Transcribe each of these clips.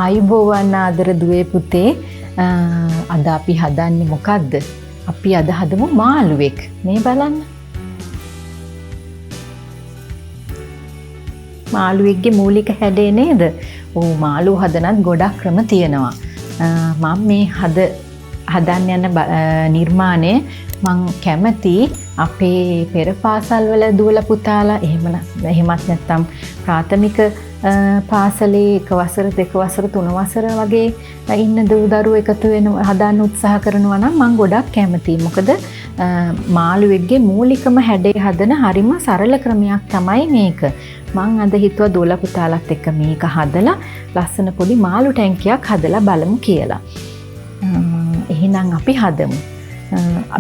ආයුබෝවන් ආදර දුවේ පුතේ. අද අපි හදන්නේ මොකද්ද? අපි අද හදමු මාළුවෙක්. මේ බලන්න. මාළුවෙක්ගේ මූලික හැඩය නේද? ඔව් මාළුව හදනත් ගොඩක් ක්‍රම තියෙනවා. මම මේ හදන්න යන නිර්මාණය මං කැමති අපේ පෙර පාසල් වල දුවලා පුතාලා එහෙමත් නැත්නම් ප්‍රාථමික පාසලේ 1 වසර 2 වසර 3 වසර වගේ ඉන්න දරුවෝ එකතු වෙන හදන්න උත්සාහ කරනවා නම් මම ගොඩක් කැමතියි. මොකද මාළුවෙක්ගේ මූලිකම හැඩය හදන හරිම සරල ක්‍රමයක් තමයි මේක. මම අද හිතුවා දුවලා පුතාලත් එක්ක මේක හදලා ලස්සන පොඩි මාළු ටැංකියක් හදලා බලමු කියලා. එහෙනම් අපි හදමු.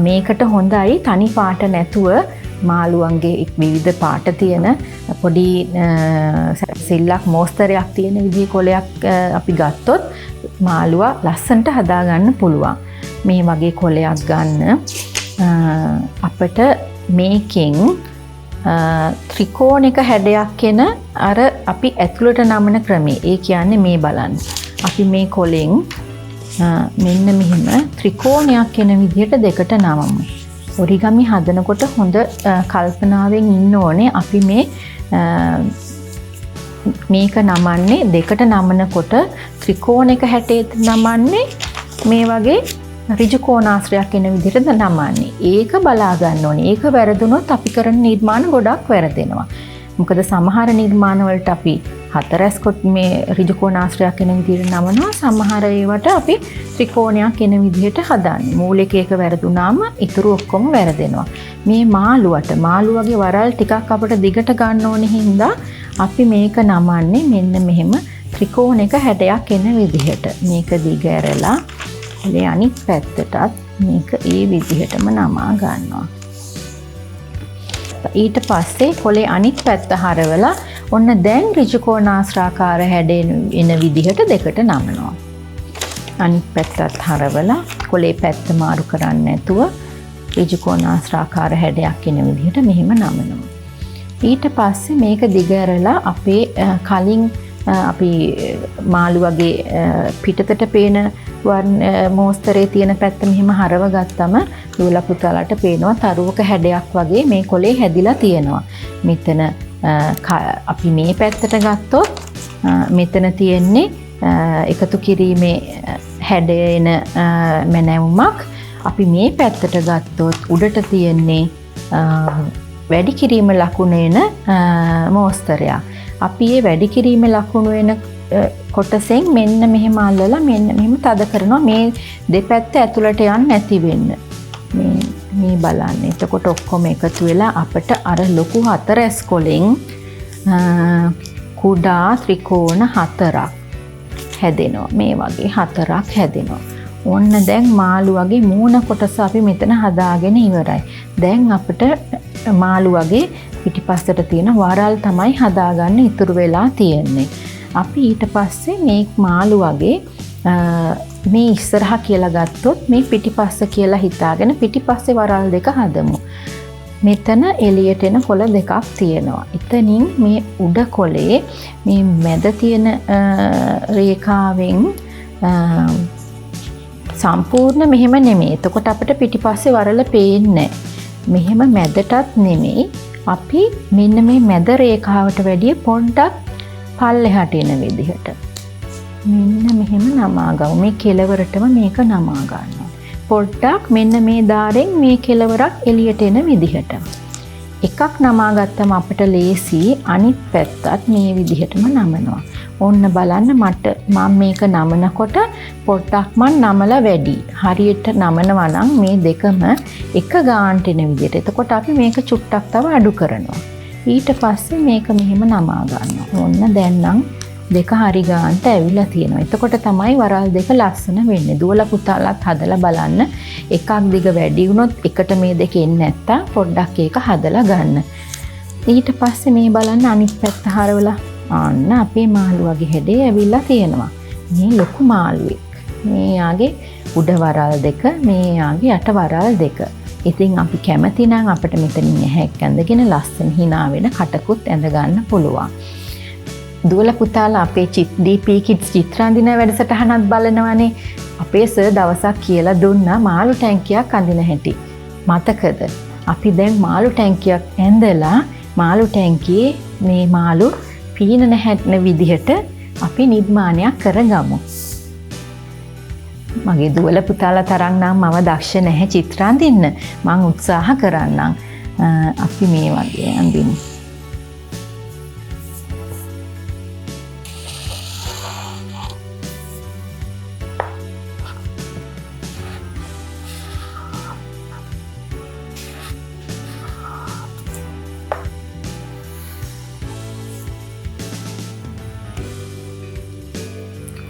මේකට හොඳයි තනි පාට නැතුව මාළුවන්ගේ විවිධ පාට තියෙන පොඩි සිල්ලක් මෝස්තරයක් තියෙන විදිහේ කොලයක් අපි ගත්තොත් මාළුවා ලස්සනට හදා ගන්න පුළුවන්. මේ වගේ කොලයක් ගන්න අපිට මේකෙන් ත්‍රිකෝණික හැඩයක් එන අර අපි ඇතුළට නමන ක්‍රමේ. ඒ කියන්නේ මේ බලන්න. අපි මේ කොලෙන් මෙන්න මෙහෙම ත්‍රිකෝණයක් එන විදිහට දෙකට නමමු. ඔරිගමි හදනකොට හොඳ කල්පනාවෙන් ඉන්න ඕනේ. අපි මේක නමන්නේ දෙකට නමනකොට ත්‍රිකෝණයක හැටේ නමන්නේ මේ වගේ ඍජු කෝණාශ්‍රයක් එන විදිහට නමන්නේ. ඒක බලා ගන්න ඕනේ. ඒක වැරදුනොත් අපි කරන නිර්මාණ ගොඩක් වැරදෙනවා. මොකද සමහර නිර්මාණ වලට අපි හතරස් කොට මේ ඍජු කෝණාශ්‍රයක් එන විදිහට නමනවා. සමහර ඒවට අපි ත්‍රිකෝණයක් එන විදිහට හදන්නේ. මූලික එක වැරදුනාම ඉතුරු ඔක්කොම වැරදෙනවා. මේ මාළුවගේ වරල් ටිකක් අපිට දිගට ගන්න ඕනේ හින්දා අපි මේක නමන්නේ මෙන්න මෙහෙම ත්‍රිකෝණයක හැඩයක් එන විදිහට. මේක දිග ඇරලා ඒ අනිත් පැත්තටත් මේක ඒ විදිහටම නමා ගන්නවා. ඊට පස්සේ කොලේ අනිත් පැත්ත හරවලා ඔන්න දැන් ඍජු කෝණාශ්‍රාකාර හැඩෙන එන විදිහට දෙකට නමනවා. අනිත් පැත්තත් හරවලා කොලේ පැත්ත මාරු කරන්නේ නැතුව ඍජු කෝණාශ්‍රාකාර හැඩයක් එන විදිහට මෙහෙම නමනවා. ඊට පස්සේ මේක දිග ඇරලා අපේ කලින් අපි මාළුවගේ පිටතට පේන මෝස්තරේ තියෙන පැත්ත මෙහෙම හරව ගත්තම දුවලා පුතාලට පේනවා තරුවක හැඩයක් වගේ මේ කොලේ හැදිලා තියෙනවා. මෙතන අපි මේ පැත්තට ගත්තොත් මෙතන තියෙන්නේ එකතු කිරීමේ හැඩය එන මැනැවුමක්. අපි මේ පැත්තට ගත්තොත් උඩට තියෙන්නේ වැඩි කිරීම ලකුණ එන මෝස්තරයක්. අපි මේ වැඩි කිරීම ලකුණු එන කොටසෙන් මෙන්න මෙහෙම අල්ලලා මෙන්න මෙහෙම තද කරනවා මේ දෙපැත්ත ඇතුළට යන්නේ නැති වෙන්න. මේ බලන්න. එතකොට ඔක්කොම එකතු වෙලා අපිට අර ලොකු හතරස් කොලෙන් කුඩා ත්‍රිකෝණ 4ක් හැදෙනවා. මේ වගේ 4ක් හැදෙනවා. ඔන්න දැන් මාළුවගේ මූණ කොටස අපි මෙතන හදාගෙන ඉවරයි. දැන් අපිට මාළුවගේ පිටිපස්සට තියෙන වරල් තමයි හදාගන්න ඉතුරු වෙලා තියෙන්නේ. අපි ඊට පස්සේ මේ මාළුවගේ මේ ඉස්සරහා කියලා ගත්තොත් මේ පිටිපස්ස කියලා හිතාගෙන පිටිපස්සේ වරල් දෙක හදමු. මෙතන එළියට එන කොළ දෙකක් තියෙනවා. එතනින් මේ උඩ කොලේ මේ මැද තියෙන රේඛාවෙන් සම්පූර්ණ මෙහෙම නෙමෙයි. එතකොට අපිට පිටිපස්සේ වරල පේන්නේ මෙහෙම මැදටත් නෙමෙයි. අපි මෙන්න මේ මැද රේඛාවට වැඩිය පොඩ්ඩක් පල්ලෙහාට එන විදිහට මෙන්න මෙහෙම නමා ගමු. මේ කෙළවරටම මේක නමා ගන්නවා. පොඩ්ඩක් මෙන්න මේ ධාරෙන් මේ කෙළවරක් එළියට එන විදිහට. එකක් නමා ගත්තම අපිට ලේසි අනිත් පැත්තත් මේ විදිහටම නමනවා. ඔන්න බලන්න මම මේක නමනකොට පොඩ්ඩක් මම නමලා වැඩි. හරියට නමනවා නම් මේ දෙකම එක ගානට එන විදිහට. එතකොට අපි මේක චුට්ටක් තව අඩු කරනවා. ඊට පස්සේ මේක මෙහෙම නමා ගන්නවා. ඔන්න දැන් නම් දෙක හරි ගානට ඇවිල්ලා තියෙනවා. එතකොට තමයි වරල් දෙක ලස්සන වෙන්නේ. දුවලා පුතාලත් හදලා බලන්න. එකක් දිග වැඩි වුණොත් එකට මේ දෙක එන්නේ නැත්තම් පොඩ්ඩක් ඒක හදලා ගන්න. ඊට පස්සේ මේ බලන්න අනිත් පැත්ත හරවලා අන්න අපේ මාළුවගේ හැඩේ ඇවිල්ලා තියෙනවා. මේ ලොකු මාළුවෙක්. මේ යාගේ උඩ වරල් දෙක, මේ යාගේ යට වරල් දෙක. ඉතින් අපි කැමති නම් අපිට මෙතනින් ඇහැක් ඇඳගෙන ලස්සන hina වෙන කටකුත් ඇඳ ගන්න පුළුවන්. දුවල පුතාලා අපේ DPKIDS චිත්‍රාන්දින වැඩසටහනත් බලනවානේ. අපේ සර් දවසක් කියලා දුන්නා මාළු ටැංකියක් අඳින හැටි. මතකද? අපි දැන් මාළු ටැංකියක් ඇඳලා මාළු ටැංකියේ මේ මාළු පීනන හැටන විදිහට අපි නිර්මාණයක් කරගමු. මගේ දුවල පුතාලා තරම් නම් මම දක්ෂ නැහැ චිත්‍ර අඳින්න. මම උත්සාහ කරන්නම්. අපි මේ වගේ අඳිමු.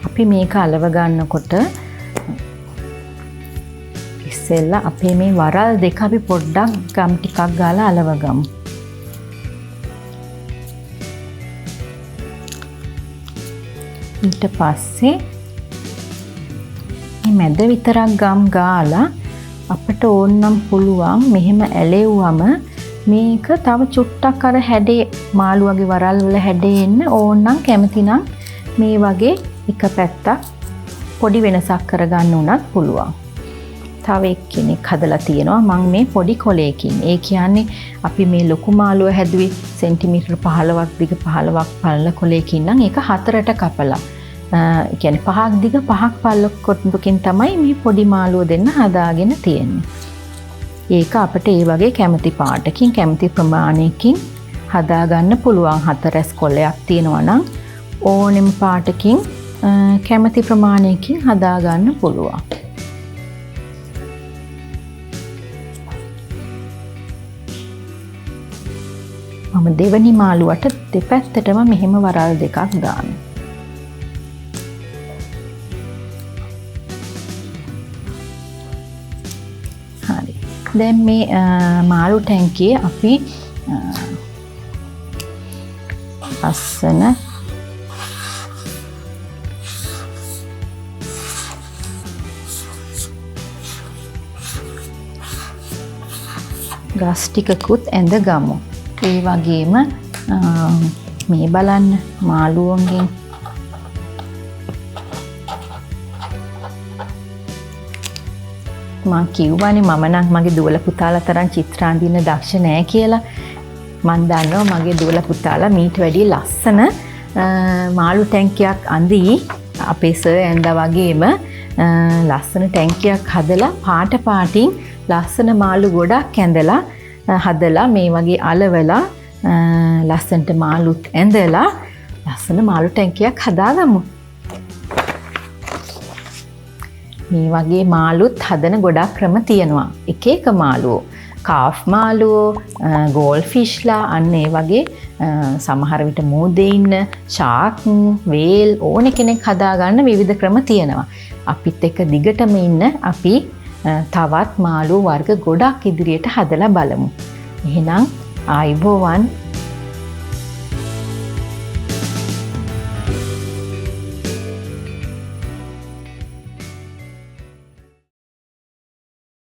අපි මේක අලව ගන්නකොට ඉස්සෙල්ලා අපේ මේ වරල් දෙක අපි පොඩ්ඩක් ගම් ටිකක් ගාලා අලව ගමු. ඊට පස්සේ මේ මැද විතරක් ගම් ගාලා අපිට ඕනනම් පුළුවන් මෙහෙම ඇලෙව්වම මේක තව චුට්ටක් අර හැඩේ මාළු වගේ වරල් වල හැඩේ එන්න ඕනනම් කැමතිනම් මේ වගේ එක පැත්තක් පොඩි වෙනසක් කරගන්න උනත් පුළුවන්. තව එක්කෙනෙක් හදලා තියෙනවා මම මේ පොඩි කොලයකින්. ඒ කියන්නේ අපි මේ ලොකු මාළුව හැදුවේ සෙන්ටිමීටර් 15ක් දිග 15ක් පළල කොලයකින් නම් ඒක හතරට කපලා. ඒ කියන්නේ 5ක් දිග 5ක් පළල කොටුකින් තමයි මේ පොඩි මාළුව දෙන්න හදාගෙන තියෙන්නේ. ඒක අපිට ඒ වගේ කැමති පාටකින් කැමති ප්‍රමාණයකින් හදාගන්න පුළුවන්. හතරස් කොලයක් තියෙනවා නම් ඕනෙම පාටකින් කැමති ප්‍රමාණයකින් හදාගන්න පුළුවන්. මම දෙවනි මාළුවට දෙපැත්තටම මෙහෙම වරල් දෙකක් දානවා. හරි. දැන් මේ මාළු ටැංකියේ අපි ලස්සන ගස් ටිකකුත් ඇඳ ගමු. ඒ වගේම මේ බලන්න මාළුවන්ගෙන් මම කිව්වනේ මම නම් මගේ දුවල පුතාලා තරම් චිත්‍ර අඳින්න දක්ෂ නෑ කියලා. මම දන්නවා මගේ දුවල පුතාලා මීට වැඩිය ලස්සන මාළු ටැංකියක් අඳී අපේ සර් ඇඳා වගේම ලස්සන ටැංකියක් හදලා පාට පාටින් ලස්සන මාළු ගොඩක් ඇඳලා හදලා මේ වගේ අලවලා ලස්සනට මාළුත් ඇඳලා ලස්සන මාළු ටැංකියක් හදාගමු. මේ වගේ මාළුත් හදන ගොඩක් ක්‍රම තියෙනවා. එක එක මාළුවෝ කාෆ් මාළුවෝ ගෝල් ෆිෂ්ලා අන්න ඒ වගේ සමහර විට මෝදේ ඉන්න ෂාක් වේල් ඕන කෙනෙක් හදාගන්න විවිධ ක්‍රම තියෙනවා. අපිත් එක දිගටම ඉන්න අපි තවත් මාළු වර්ග ගොඩක් ඉදිරියට හදලා බලමු. එහෙනම් ආයුබෝවන්